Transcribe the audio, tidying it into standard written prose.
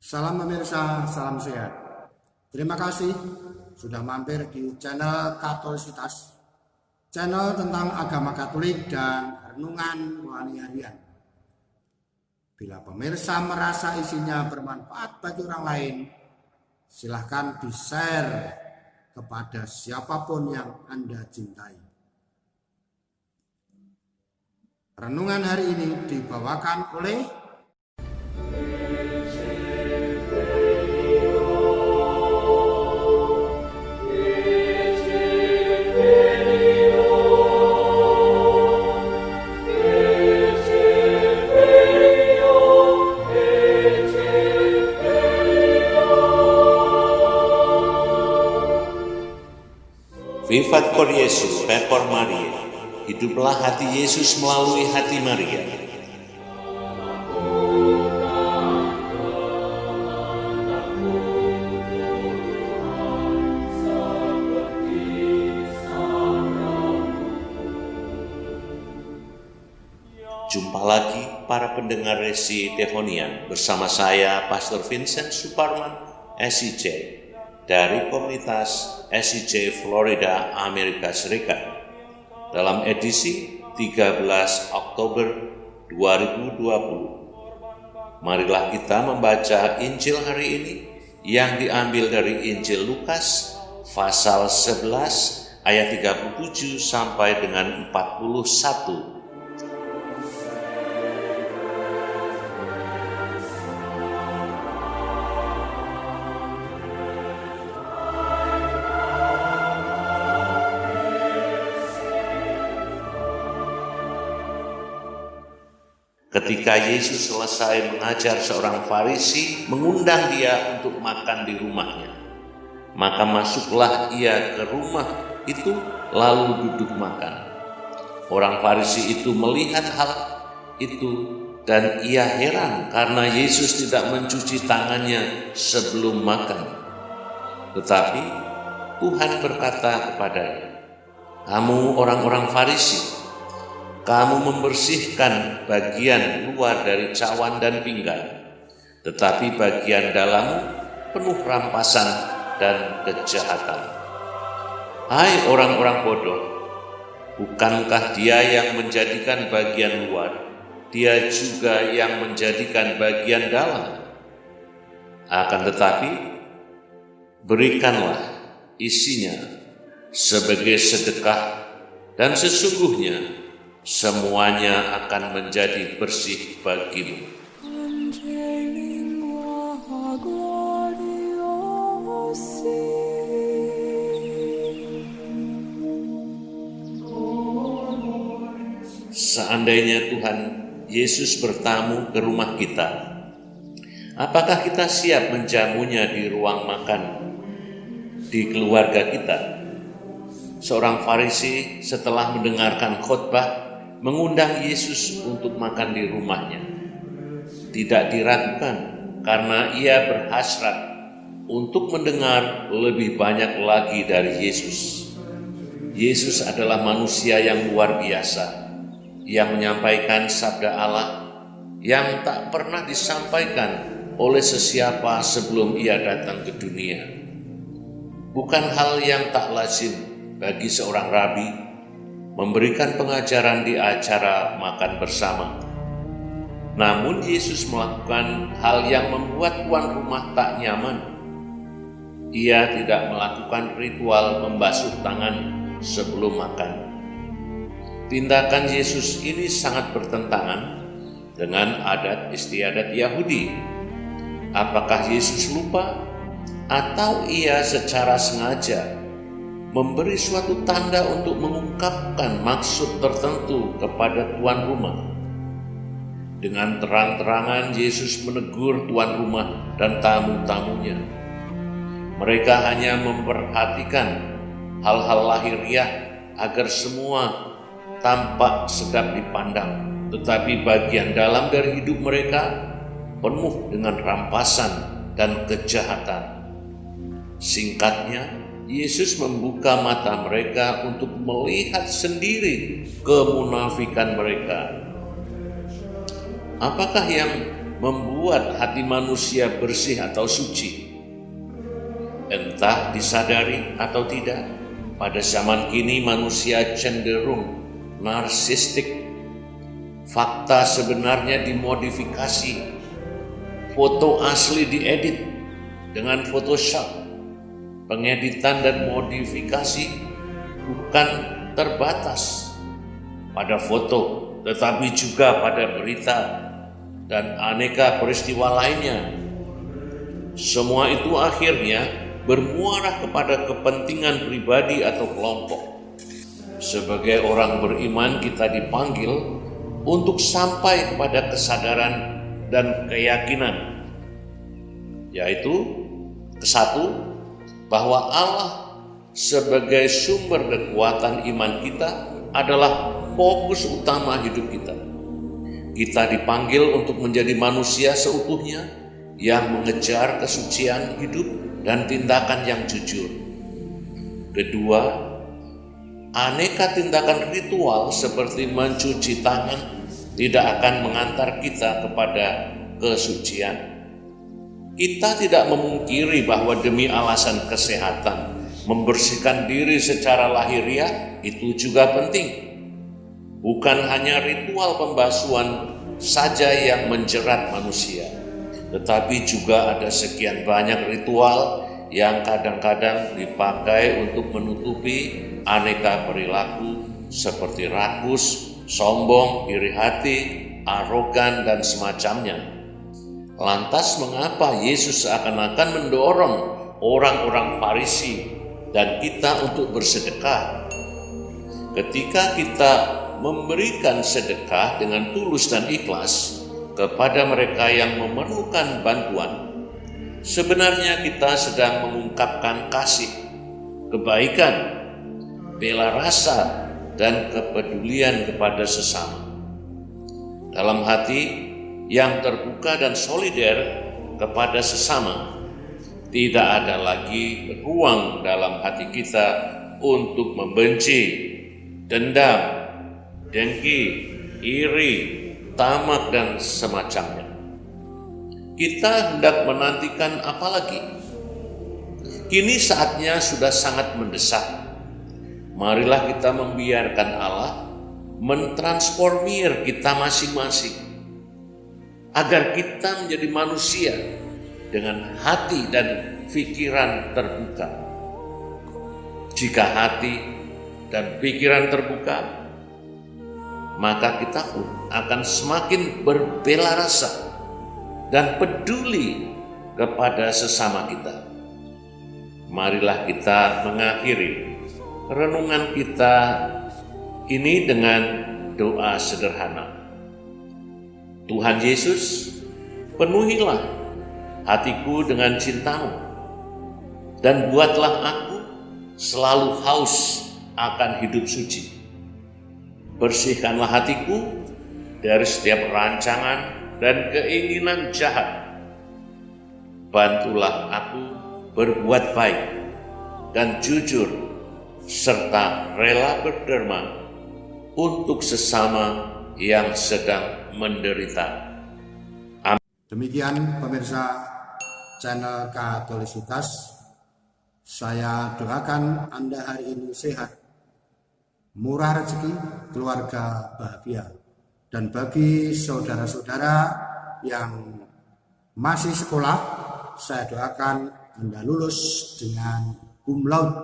Salam pemirsa, salam sehat. Terima kasih sudah mampir di channel Katolisitas, channel tentang agama Katolik dan renungan rohani harian. Bila pemirsa merasa isinya bermanfaat bagi orang lain, silahkan di-share kepada siapapun yang Anda cintai. Renungan hari ini dibawakan oleh Vivat por Yesus, Pepor Maria. Hiduplah hati Yesus melalui hati Maria. Jumpa lagi para pendengar Resi Devonian bersama saya Pastor Vincent Suparman, SIJ, dari komunitas SIJ Florida, Amerika Serikat, dalam edisi 13 Oktober 2020. Marilah kita membaca Injil hari ini yang diambil dari Injil Lukas pasal 11 ayat 37 sampai dengan 41. Ketika Yesus selesai mengajar, seorang Farisi mengundang dia untuk makan di rumahnya. Maka masuklah ia ke rumah itu lalu duduk makan. Orang Farisi itu melihat hal itu dan ia heran karena Yesus tidak mencuci tangannya sebelum makan. Tetapi Tuhan berkata kepadanya, "Kamu orang-orang Farisi, kamu membersihkan bagian luar dari cawan dan pinggan, tetapi bagian dalam penuh rampasan dan kejahatan. Hai orang-orang bodoh, bukankah Dia yang menjadikan bagian luar, Dia juga yang menjadikan bagian dalam? Akan tetapi, berikanlah isinya sebagai sedekah, dan sesungguhnya semuanya akan menjadi bersih bagimu." Seandainya Tuhan Yesus bertamu ke rumah kita, apakah kita siap menjamunya di ruang makan di keluarga kita? Seorang Farisi setelah mendengarkan khotbah mengundang Yesus untuk makan di rumahnya. Tidak diragukan karena ia berhasrat untuk mendengar lebih banyak lagi dari Yesus. Yesus adalah manusia yang luar biasa, yang menyampaikan sabda Allah yang tak pernah disampaikan oleh sesiapa sebelum ia datang ke dunia. Bukan hal yang tak lazim bagi seorang rabi memberikan pengajaran di acara makan bersama. Namun Yesus melakukan hal yang membuat tuan rumah tak nyaman. Ia tidak melakukan ritual membasuh tangan sebelum makan. Tindakan Yesus ini sangat bertentangan dengan adat istiadat Yahudi. Apakah Yesus lupa atau ia secara sengaja memberi suatu tanda untuk mengungkapkan maksud tertentu kepada tuan rumah? Dengan terang-terangan Yesus menegur tuan rumah dan tamu-tamunya. Mereka hanya memperhatikan hal-hal lahiriah agar semua tampak sedap dipandang, tetapi bagian dalam dari hidup mereka penuh dengan rampasan dan kejahatan. Singkatnya, Yesus membuka mata mereka untuk melihat sendiri kemunafikan mereka. Apakah yang membuat hati manusia bersih atau suci. Entah disadari atau tidak, pada zaman kini manusia cenderung narsistik. Fakta sebenarnya dimodifikasi, foto asli diedit dengan Photoshop. Pengeditan dan modifikasi bukan terbatas pada foto, tetapi juga pada berita dan aneka peristiwa lainnya. Semua itu akhirnya bermuara kepada kepentingan pribadi atau kelompok. Sebagai orang beriman, kita dipanggil untuk sampai kepada kesadaran dan keyakinan, yaitu kesatu, bahwa Allah sebagai sumber kekuatan iman kita adalah fokus utama hidup kita. Kita dipanggil untuk menjadi manusia seutuhnya yang mengejar kesucian hidup dan tindakan yang jujur. Kedua, aneka tindakan ritual seperti mencuci tangan tidak akan mengantar kita kepada kesucian. Kita tidak memungkiri bahwa demi alasan kesehatan, membersihkan diri secara lahiriah itu juga penting. Bukan hanya ritual pembasuhan saja yang menjerat manusia, tetapi juga ada sekian banyak ritual yang kadang-kadang dipakai untuk menutupi aneka perilaku seperti rakus, sombong, iri hati, arogan, dan semacamnya. Lantas mengapa Yesus seakan-akan mendorong orang-orang Farisi dan kita untuk bersedekah? Ketika kita memberikan sedekah dengan tulus dan ikhlas kepada mereka yang memerlukan bantuan, sebenarnya kita sedang mengungkapkan kasih, kebaikan, bela rasa, dan kepedulian kepada sesama. Dalam hati yang terbuka dan solider kepada sesama, tidak ada lagi ruang dalam hati kita untuk membenci, dendam, dengki, iri, tamak, dan semacamnya. Kita hendak menantikan apa lagi? Kini saatnya sudah sangat mendesak. Marilah kita membiarkan Allah mentransformir kita masing-masing, agar kita menjadi manusia dengan hati dan pikiran terbuka. Jika hati dan pikiran terbuka, maka kita pun akan semakin berbela rasa dan peduli kepada sesama kita. Marilah kita mengakhiri renungan kita ini dengan doa sederhana. Tuhan Yesus, penuhilah hatiku dengan cinta-Mu, dan buatlah aku selalu haus akan hidup suci. Bersihkanlah hatiku dari setiap rancangan dan keinginan jahat. Bantulah aku berbuat baik dan jujur, serta rela berderma untuk sesama yang sedang menderita. Amin. Demikian pemirsa channel Katolisitas. Saya doakan Anda hari ini sehat, murah rezeki, keluarga bahagia. Dan bagi saudara-saudara yang masih sekolah, saya doakan Anda lulus dengan cum laude.